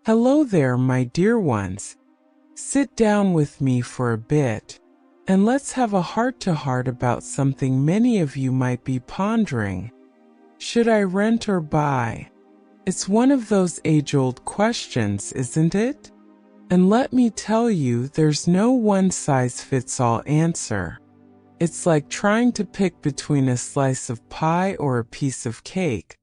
Hello there, my dear ones. Sit down with me for a bit, and let's have a heart-to-heart about something many of you might be pondering. Should I rent or buy? It's one of those age-old questions, isn't it? And let me tell you, there's no one-size-fits-all answer. It's like trying to pick between a slice of pie or a piece of cake.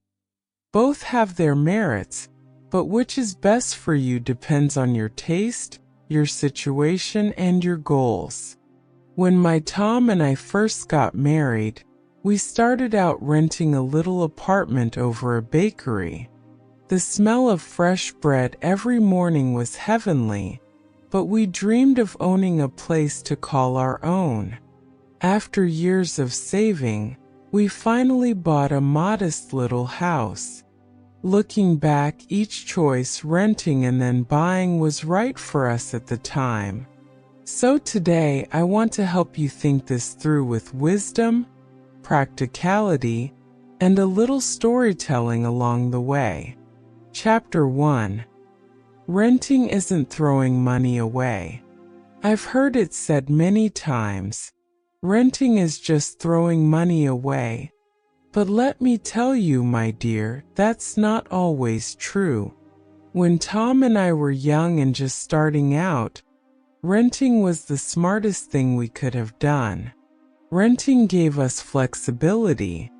Both have their merits, but which is best for you depends on your taste, your situation, and your goals. When my Tom and I first got married, we started out renting a little apartment over a bakery. The smell of fresh bread every morning was heavenly, but we dreamed of owning a place to call our own. After years of saving, we finally bought a modest little house. Looking back, each choice, renting and then buying, was right for us at the time. So today, I want to help you think this through with wisdom, practicality, and a little storytelling along the way. Chapter 1. Renting isn't throwing money away. I've heard it said many times, renting is just throwing money away. But let me tell you, my dear, that's not always true. When Tom and I were young and just starting out, renting was the smartest thing we could have done. Renting gave us flexibility.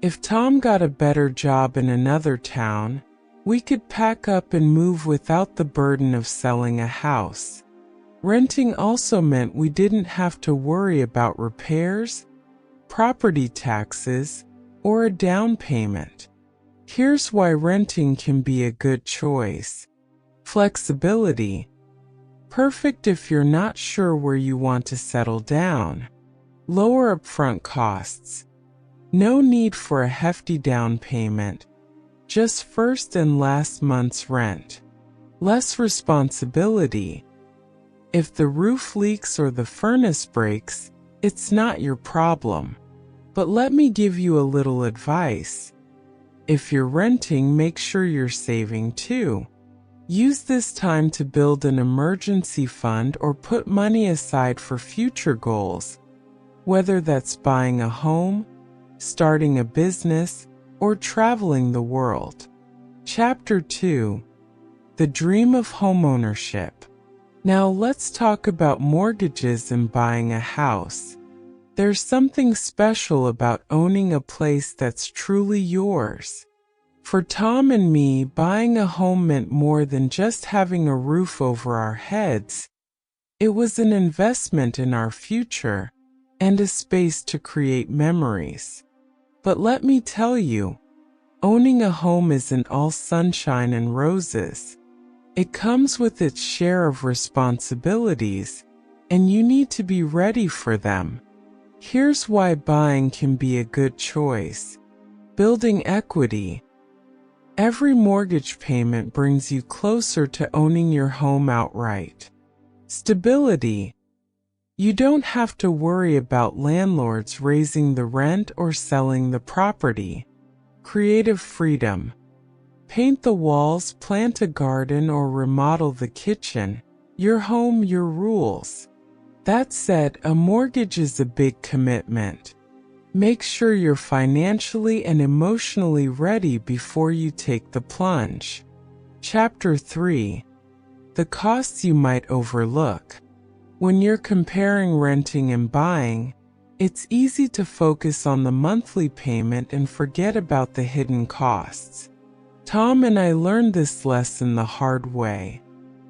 If Tom got a better job in another town, we could pack up and move without the burden of selling a house. Renting also meant we didn't have to worry about repairs, property taxes, or a down payment. Here's why renting can be a good choice. Flexibility. Perfect if you're not sure where you want to settle down. Lower upfront costs. No need for a hefty down payment, just first and last month's rent. Less responsibility. If the roof leaks or the furnace breaks, it's not your problem. But let me give you a little advice. If you're renting, make sure you're saving too. Use this time to build an emergency fund or put money aside for future goals, whether that's buying a home, starting a business, or traveling the world. Chapter 2. The Dream of Homeownership. Now let's talk about mortgages and buying a house. There's something special about owning a place that's truly yours. For Tom and me, buying a home meant more than just having a roof over our heads. It was an investment in our future and a space to create memories. But let me tell you, owning a home isn't all sunshine and roses. It comes with its share of responsibilities, and you need to be ready for them. Here's why buying can be a good choice. Building equity. Every mortgage payment brings you closer to owning your home outright. Stability. You don't have to worry about landlords raising the rent or selling the property. Creative freedom. Paint the walls, plant a garden, or remodel the kitchen. Your home, your rules. That said, a mortgage is a big commitment. Make sure you're financially and emotionally ready before you take the plunge. Chapter 3. The costs you might overlook. When you're comparing renting and buying, it's easy to focus on the monthly payment and forget about the hidden costs. Tom and I learned this lesson the hard way.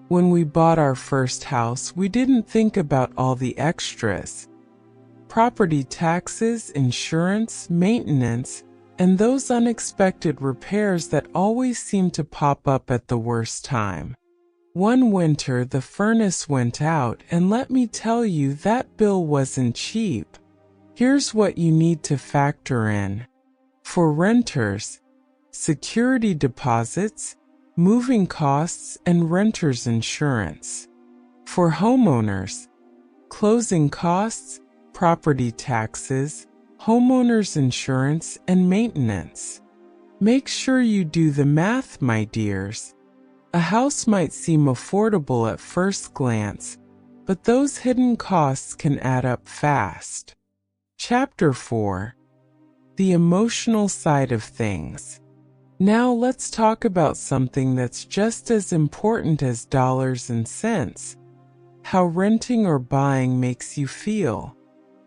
When we bought our first house, we didn't think about all the extras. Property taxes, insurance, maintenance, and those unexpected repairs that always seem to pop up at the worst time. One winter, the furnace went out, and let me tell you, that bill wasn't cheap. Here's what you need to factor in. For renters, security deposits, moving costs, and renter's insurance. For homeowners, closing costs, property taxes, homeowner's insurance, and maintenance. Make sure you do the math, my dears. A house might seem affordable at first glance, but those hidden costs can add up fast. Chapter 4. The emotional side of things. Now let's talk about something that's just as important as dollars and cents: how renting or buying makes you feel.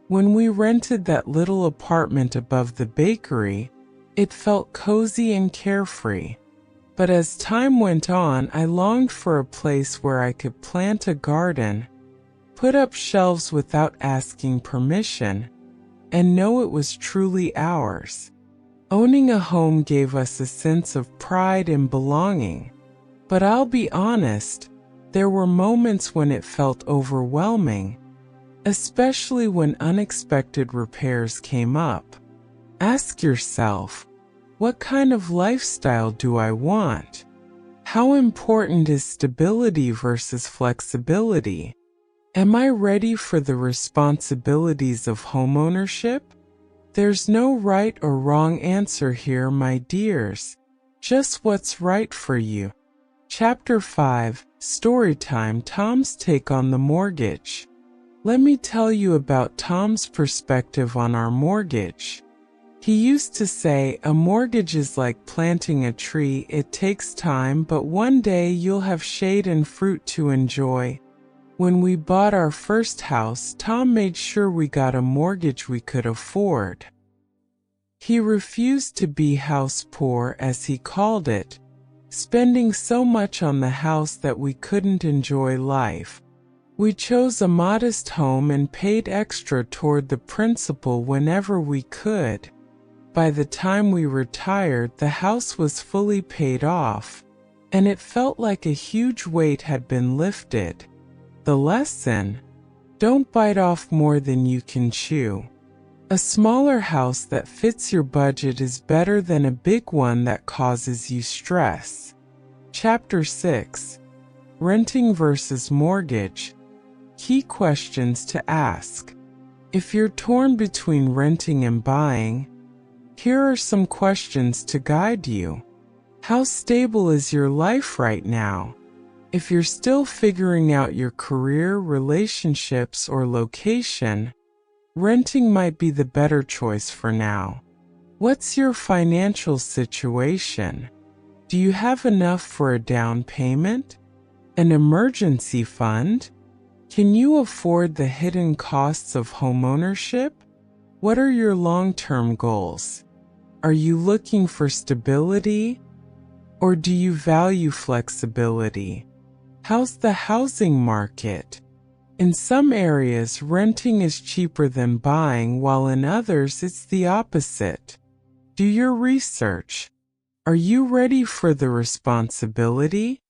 When we rented that little apartment above the bakery, it felt cozy and carefree. But as time went on, I longed for a place where I could plant a garden, put up shelves without asking permission, and know it was truly ours. Owning a home gave us a sense of pride and belonging, but I'll be honest, there were moments when it felt overwhelming, especially when unexpected repairs came up. Ask yourself, what kind of lifestyle do I want? How important is stability versus flexibility? Am I ready for the responsibilities of homeownership? There's no right or wrong answer here, my dears. Just what's right for you. Chapter 5. Storytime: Tom's take on the mortgage. Let me tell you about Tom's perspective on our mortgage. He used to say, a mortgage is like planting a tree. It takes time, but one day you'll have shade and fruit to enjoy. When we bought our first house, Tom made sure we got a mortgage we could afford. He refused to be house poor, as he called it, spending so much on the house that we couldn't enjoy life. We chose a modest home and paid extra toward the principal whenever we could. By the time we retired, the house was fully paid off, and it felt like a huge weight had been lifted. The lesson: don't bite off more than you can chew. A smaller house that fits your budget is better than a big one that causes you stress. Chapter 6. Renting versus mortgage. Key questions to ask. If you're torn between renting and buying, here are some questions to guide you. How stable is your life right now? If you're still figuring out your career, relationships, or location, renting might be the better choice for now. What's your financial situation? Do you have enough for a down payment? An emergency fund? Can you afford the hidden costs of homeownership? What are your long-term goals? Are you looking for stability, or do you value flexibility? How's the housing market? In some areas, renting is cheaper than buying, while in others it's the opposite. Do your research. Are you ready for the responsibility?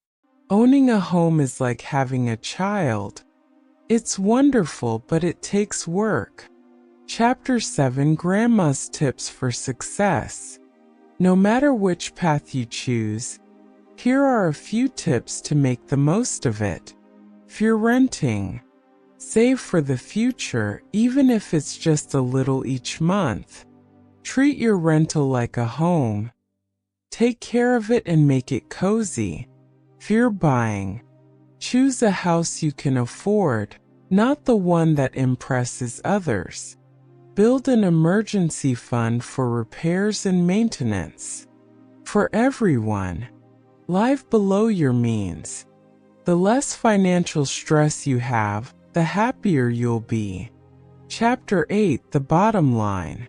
Owning a home is like having a child. It's wonderful, but it takes work. Chapter 7. Grandma's tips for success. No matter which path you choose, here are a few tips to make the most of it. If you're renting, save for the future, even if it's just a little each month. Treat your rental like a home. Take care of it and make it cozy. If you're buying, choose a house you can afford, not the one that impresses others. Build an emergency fund for repairs and maintenance. For everyone, live below your means. The less financial stress you have, the happier you'll be. Chapter 8. The bottom line.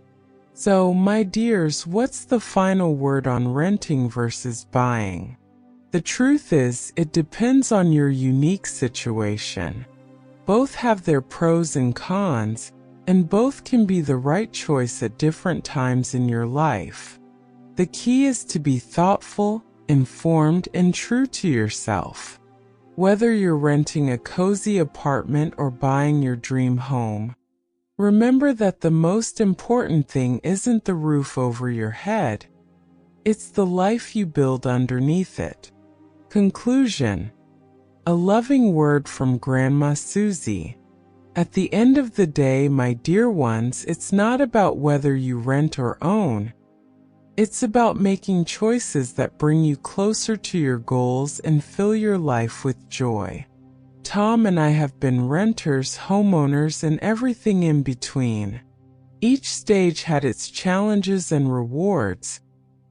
So, my dears, what's the final word on renting versus buying? The truth is, it depends on your unique situation. Both have their pros and cons, and both can be the right choice at different times in your life. The key is to be thoughtful, informed, and true to yourself. Whether you're renting a cozy apartment or buying your dream home, remember that the most important thing isn't the roof over your head. It's the life you build underneath it. Conclusion. A loving word from Grandma Suzie. At the end of the day, my dear ones, it's not about whether you rent or own. It's about making choices that bring you closer to your goals and fill your life with joy. Tom and I have been renters, homeowners, and everything in between. Each stage had its challenges and rewards,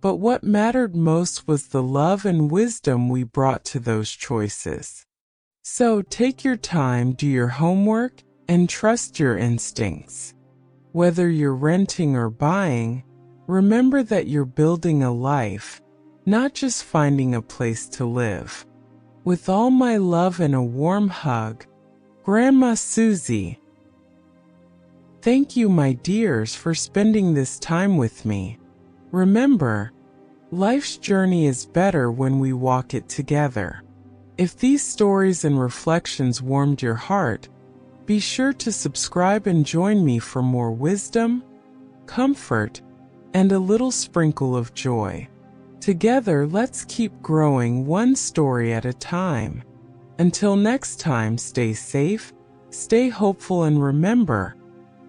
but what mattered most was the love and wisdom we brought to those choices. So take your time, do your homework, and trust your instincts. Whether you're renting or buying, remember that you're building a life, not just finding a place to live. With all my love and a warm hug, Grandma Suzie. Thank you, my dears, for spending this time with me. Remember, life's journey is better when we walk it together. If these stories and reflections warmed your heart, be sure to subscribe and join me for more wisdom, comfort, and a little sprinkle of joy. Together, let's keep growing one story at a time. Until next time, stay safe, stay hopeful, and remember,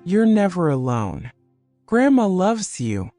you're never alone. Grandma loves you.